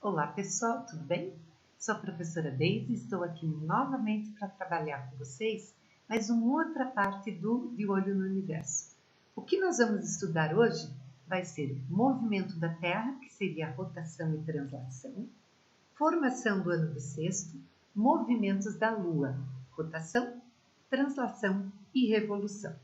Olá pessoal, tudo bem? Sou a professora Daisy e estou aqui novamente para trabalhar com vocês mais uma outra parte do De Olho no Universo. O que nós vamos estudar hoje vai ser o movimento da Terra, que seria a rotação e translação, formação do ano bissexto, movimentos da Lua, rotação, translação e revolução.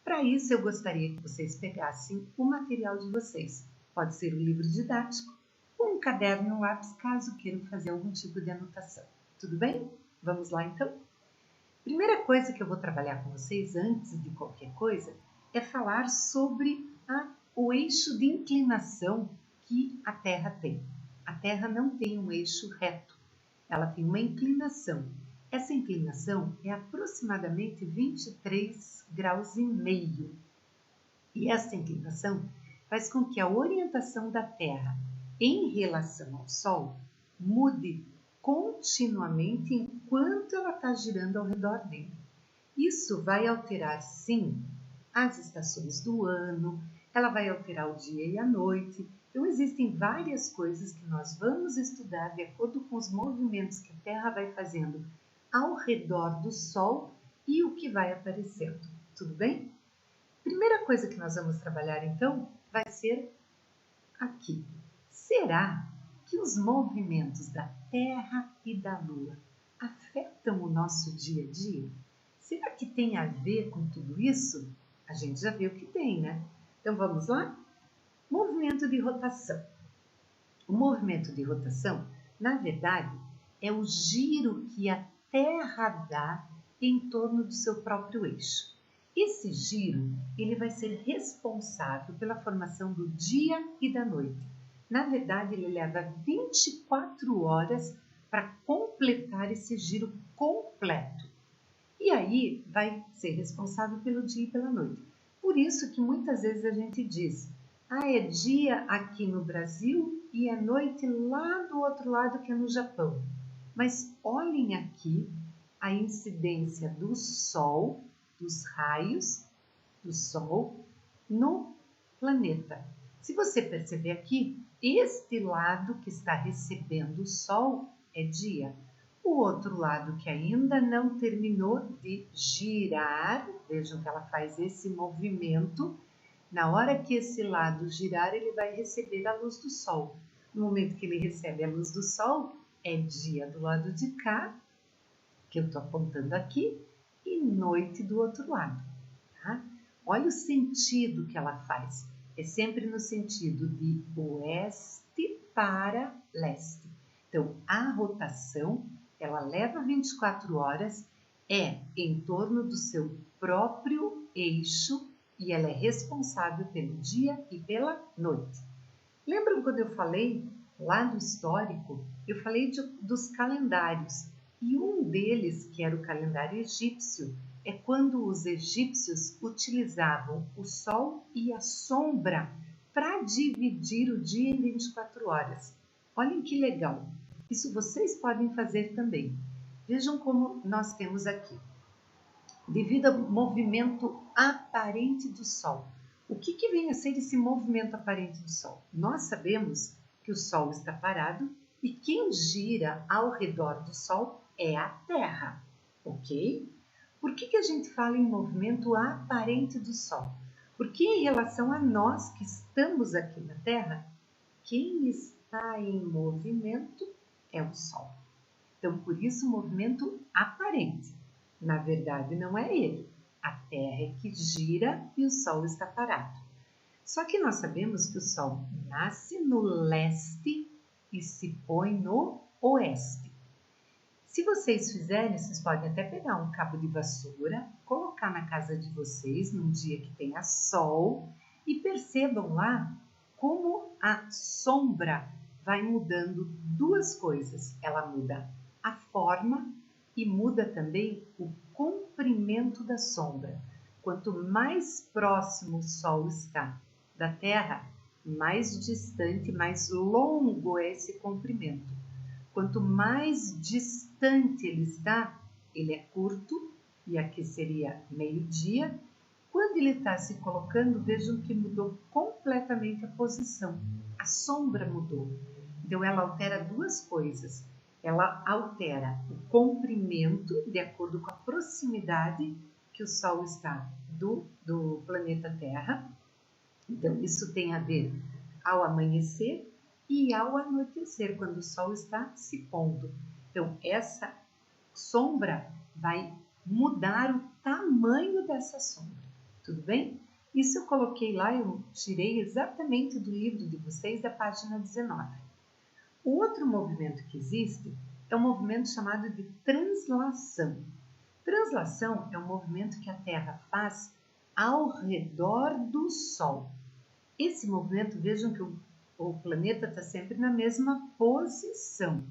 Para isso eu gostaria que vocês pegassem o material de vocês. Pode ser um livro didático, um caderno e um lápis, caso queiram fazer algum tipo de anotação. Tudo bem? Vamos lá então? Primeira coisa que eu vou trabalhar com vocês, antes de qualquer coisa, é falar sobre o eixo de inclinação que a Terra tem. A Terra não tem um eixo reto, ela tem uma inclinação. Essa inclinação é aproximadamente 23 graus e meio. E essa inclinação faz com que a orientação da Terra em relação ao Sol mude continuamente enquanto ela está girando ao redor dele. Isso vai alterar, sim, as estações do ano, ela vai alterar o dia e a noite. Então, existem várias coisas que nós vamos estudar de acordo com os movimentos que a Terra vai fazendo ao redor do Sol e o que vai aparecendo. Tudo bem? Primeira coisa que nós vamos trabalhar, então, vai ser aqui. Será que os movimentos da Terra e da Lua afetam o nosso dia a dia? Será que tem a ver com tudo isso? A gente já viu que tem, né? Então vamos lá? Movimento de rotação. O movimento de rotação, na verdade, é o giro que a Terra dá em torno do seu próprio eixo. Esse giro, ele vai ser responsável pela formação do dia e da noite. Na verdade, ele leva 24 horas para completar esse giro completo. E aí vai ser responsável pelo dia e pela noite. Por isso que muitas vezes a gente diz, é dia aqui no Brasil e é noite lá do outro lado, que é no Japão. Mas olhem aqui a incidência do Sol, dos raios do Sol no planeta. Se você perceber aqui, este lado que está recebendo o Sol é dia. O outro lado que ainda não terminou de girar, vejam que ela faz esse movimento. Na hora que esse lado girar, ele vai receber a luz do Sol. No momento que ele recebe a luz do Sol, é dia do lado de cá, que eu estou apontando aqui, e noite do outro lado. Tá? Olha o sentido que ela faz. É sempre no sentido de oeste para leste. Então, a rotação, ela leva 24 horas, é em torno do seu próprio eixo e ela é responsável pelo dia e pela noite. Lembram quando eu falei lá do histórico? Eu falei dos calendários e um deles, que era o calendário egípcio, é quando os egípcios utilizavam o sol e a sombra para dividir o dia em 24 horas. Olhem que legal! Isso vocês podem fazer também. Vejam como nós temos aqui. Devido ao movimento aparente do Sol. O que vem a ser esse movimento aparente do Sol? Nós sabemos que o Sol está parado e quem gira ao redor do Sol é a Terra, ok? Por que a gente fala em movimento aparente do Sol? Porque em relação a nós que estamos aqui na Terra, quem está em movimento é o Sol. Então, por isso, movimento aparente. Na verdade, não é ele. A Terra é que gira e o Sol está parado. Só que nós sabemos que o Sol nasce no leste e se põe no oeste. Se vocês fizerem, vocês podem até pegar um cabo de vassoura, colocar na casa de vocês num dia que tenha sol e percebam lá como a sombra vai mudando duas coisas. Ela muda a forma e muda também o comprimento da sombra. Quanto mais próximo o Sol está da Terra, mais distante, mais longo é esse comprimento. Quanto mais distante ele está, ele é curto, e aqui seria meio-dia. Quando ele está se colocando, vejam que mudou completamente a posição. A sombra mudou. Então, ela altera duas coisas. Ela altera o comprimento de acordo com a proximidade que o Sol está do planeta Terra. Então, isso tem a ver ao amanhecer e ao anoitecer, quando o Sol está se pondo. Então, essa sombra vai mudar o tamanho dessa sombra. Tudo bem? Isso eu coloquei lá, eu tirei exatamente do livro de vocês, da página 19. O outro movimento que existe é um movimento chamado de translação. Translação é um movimento que a Terra faz ao redor do Sol. Esse movimento, vejam que o planeta está sempre na mesma posição,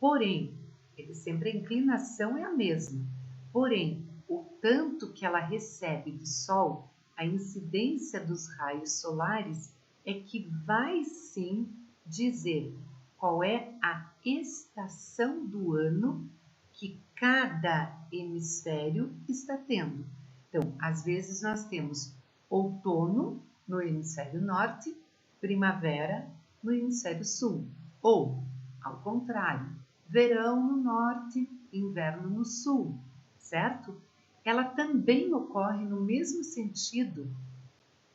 porém, a inclinação é a mesma, porém, o tanto que ela recebe do Sol, a incidência dos raios solares, é que vai sim dizer qual é a estação do ano que cada hemisfério está tendo. Então, às vezes nós temos outono no hemisfério norte, primavera no hemisfério sul, ou, ao contrário, verão no norte, inverno no sul, certo? Ela também ocorre no mesmo sentido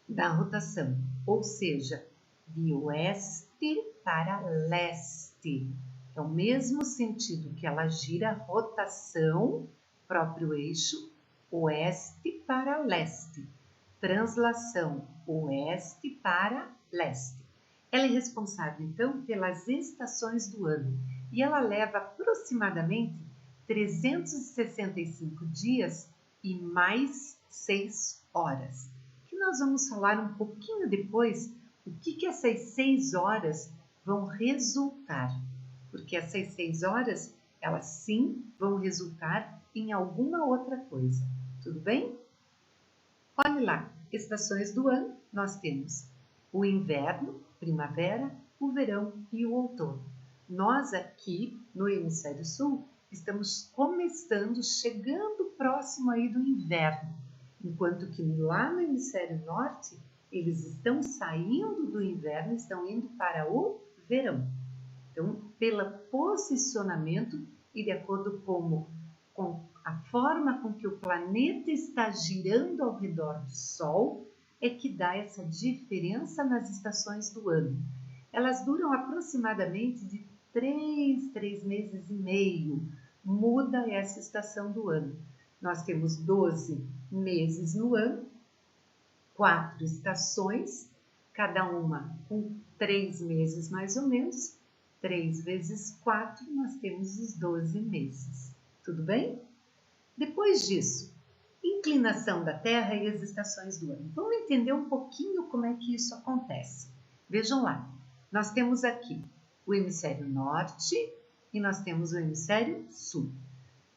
da rotação, ou seja, de oeste para leste. É o mesmo sentido que ela gira, rotação, próprio eixo, oeste para leste. Translação, oeste para leste. Ela é responsável, então, pelas estações do ano e ela leva aproximadamente 365 dias e mais 6 horas. Que nós vamos falar um pouquinho depois o que essas 6 horas vão resultar. Porque essas 6 horas, elas sim vão resultar em alguma outra coisa. Tudo bem? Olhe lá, estações do ano, nós temos o inverno, primavera, o verão e o outono. Nós aqui no hemisfério sul estamos começando, chegando próximo aí do inverno, enquanto que lá no hemisfério norte eles estão saindo do inverno, estão indo para o verão. Então, pelo posicionamento e de acordo com a forma com que o planeta está girando ao redor do Sol, é que dá essa diferença nas estações do ano. Elas duram aproximadamente de 3 meses e meio. Muda essa estação do ano. Nós temos 12 meses no ano, 4 estações, cada uma com 3 meses mais ou menos. 3 vezes 4, nós temos os 12 meses. Tudo bem? Depois disso, inclinação da Terra e as estações do ano. Vamos entender um pouquinho como é que isso acontece. Vejam lá, nós temos aqui o hemisfério norte e nós temos o hemisfério sul.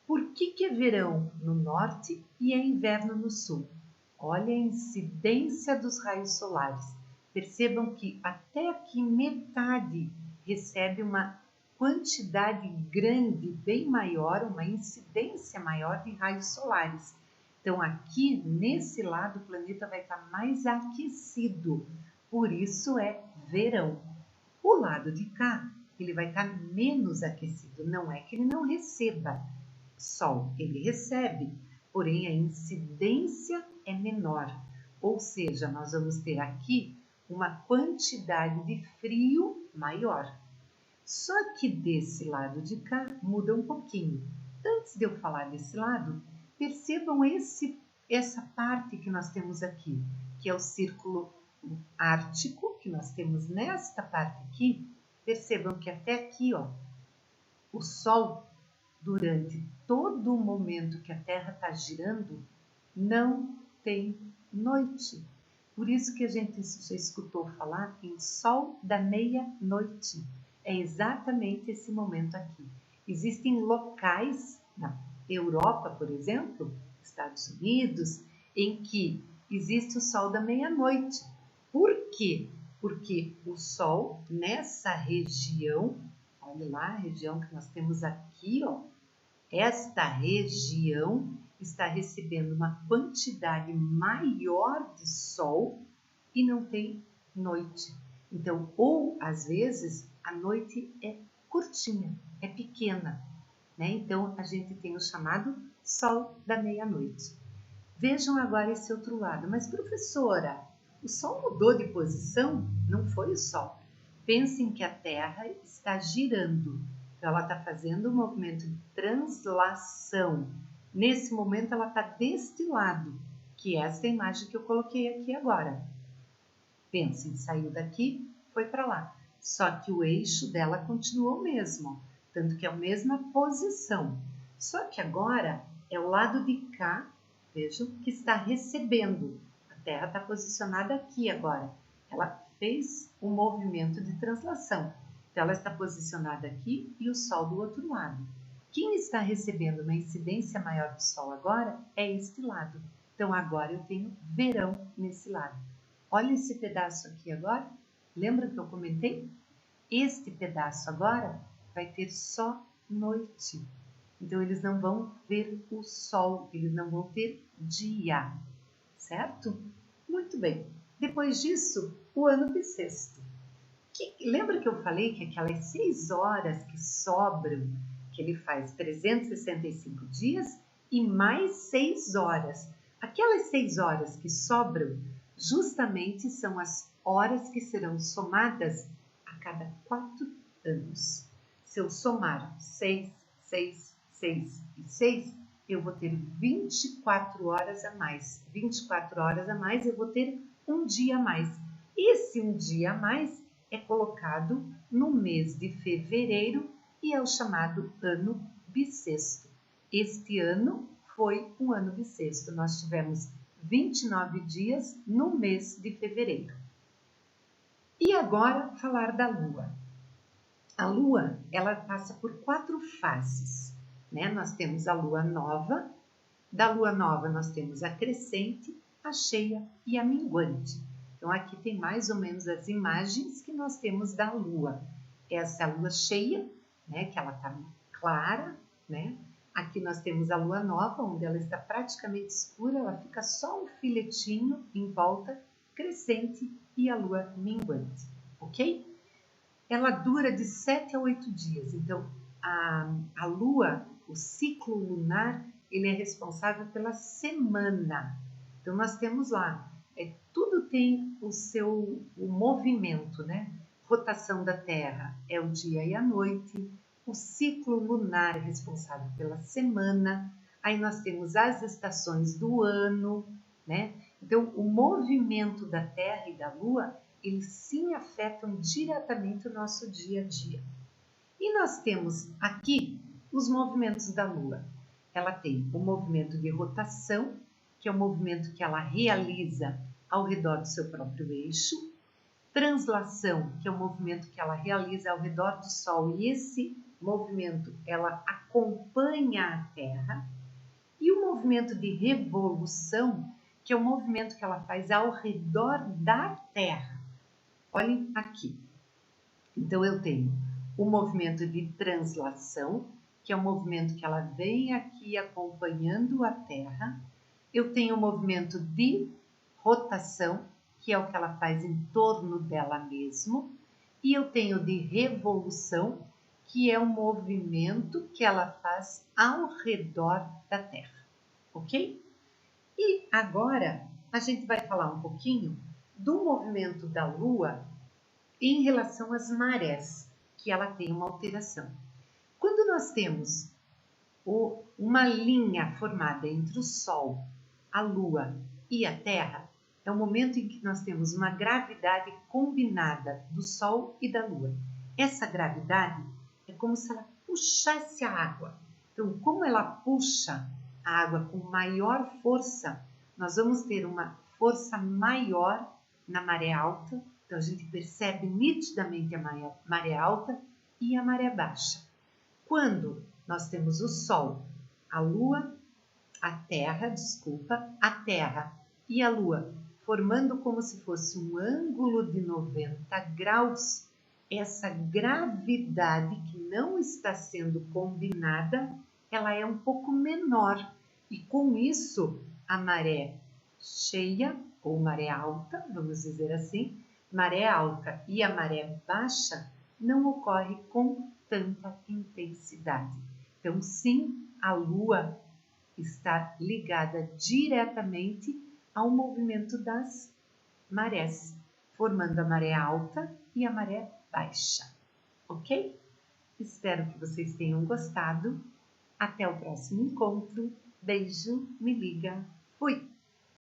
Por que é verão no norte e é inverno no sul? Olha a incidência dos raios solares. Percebam que até aqui metade recebe uma quantidade grande, bem maior, uma incidência maior de raios solares. Então, aqui nesse lado, o planeta vai estar mais aquecido, por isso é verão. O lado de cá, ele vai estar menos aquecido, não é que ele não receba sol, ele recebe, porém a incidência é menor, ou seja, nós vamos ter aqui uma quantidade de frio maior. Só que desse lado de cá muda um pouquinho. Antes de eu falar desse lado, percebam essa parte que nós temos aqui, que é o círculo ártico, que nós temos nesta parte aqui. Percebam que até aqui, ó, o Sol, durante todo o momento que a Terra está girando, não tem noite. Por isso que a gente já escutou falar em Sol da meia-noite. É exatamente esse momento aqui. Existem locais, na Europa, por exemplo, Estados Unidos, em que existe o Sol da meia-noite. Por quê? Porque o Sol, nessa região, olha lá a região que nós temos aqui, ó, esta região está recebendo uma quantidade maior de Sol e não tem noite. Então, ou às vezes, a noite é curtinha, é pequena, né? Então, a gente tem o chamado sol da meia-noite. Vejam agora esse outro lado. Mas, professora, o sol mudou de posição? Não foi o sol. Pensem que a Terra está girando. Então, ela está fazendo um movimento de translação. Nesse momento, ela está deste lado, que é essa imagem que eu coloquei aqui agora. Pensem, saiu daqui, foi para lá. Só que o eixo dela continuou o mesmo, tanto que é a mesma posição. Só que agora é o lado de cá, vejam, que está recebendo. A Terra está posicionada aqui agora. Ela fez um movimento de translação. Então, ela está posicionada aqui e o Sol do outro lado. Quem está recebendo uma incidência maior do Sol agora é este lado. Então, agora eu tenho verão nesse lado. Olha esse pedaço aqui agora. Lembra que eu comentei? Este pedaço agora vai ter só noite. Então, eles não vão ver o sol, eles não vão ter dia, certo? Muito bem. Depois disso, o ano bissexto. Lembra que eu falei que aquelas 6 horas que sobram, que ele faz 365 dias e mais 6 horas. Aquelas 6 horas que sobram, justamente são as horas que serão somadas a cada 4 anos. Se eu somar 6, 6, 6 e 6, eu vou ter 24 horas a mais. 24 horas a mais, eu vou ter um dia a mais. Esse um dia a mais é colocado no mês de fevereiro e é o chamado ano bissexto. Este ano foi um ano bissexto. Nós tivemos 29 dias no mês de fevereiro. E agora falar da Lua. A Lua, ela passa por 4 fases, né? Nós temos a Lua nova, da Lua nova nós temos a crescente, a cheia e a minguante. Então, aqui tem mais ou menos as imagens que nós temos da Lua. Essa é a Lua cheia, né? Que ela está clara, né? Aqui nós temos a Lua nova, onde ela está praticamente escura, ela fica só um filetinho em volta, crescente e a Lua minguante, ok? Ela dura de 7 a 8 dias. Então, a Lua, o ciclo lunar, ele é responsável pela semana. Então, nós temos lá, tudo tem o movimento, né? Rotação da Terra é o dia e a noite. O ciclo lunar é responsável pela semana. Aí nós temos as estações do ano, né? Então, o movimento da Terra e da Lua, eles sim afetam diretamente o nosso dia a dia. E nós temos aqui os movimentos da Lua. Ela tem o movimento de rotação, que é o movimento que ela realiza ao redor do seu próprio eixo. Translação, que é o movimento que ela realiza ao redor do Sol, e esse movimento ela acompanha a Terra. E o movimento de revolução, que é o movimento que ela faz ao redor da Terra. Olhem aqui. Então, eu tenho o movimento de translação, que é o movimento que ela vem aqui acompanhando a Terra. Eu tenho o movimento de rotação, que é o que ela faz em torno dela mesmo. E eu tenho de revolução, que é o movimento que ela faz ao redor da Terra. Ok? E agora, a gente vai falar um pouquinho do movimento da Lua em relação às marés, que ela tem uma alteração. Quando nós temos uma linha formada entre o Sol, a Lua e a Terra, é o momento em que nós temos uma gravidade combinada do Sol e da Lua. Essa gravidade é como se ela puxasse a água. Então, como ela puxa a água com maior força, nós vamos ter uma força maior na maré alta. Então, a gente percebe nitidamente a maré alta e a maré baixa. Quando nós temos o Sol, a Lua, a Terra e a Lua formando como se fosse um ângulo de 90 graus, essa gravidade que não está sendo combinada, ela é um pouco menor. E com isso, a maré cheia ou maré alta, vamos dizer assim, maré alta e a maré baixa não ocorre com tanta intensidade. Então, sim, a Lua está ligada diretamente ao movimento das marés, formando a maré alta e a maré baixa, ok? Espero que vocês tenham gostado. Até o próximo encontro. Beijo, me liga, fui!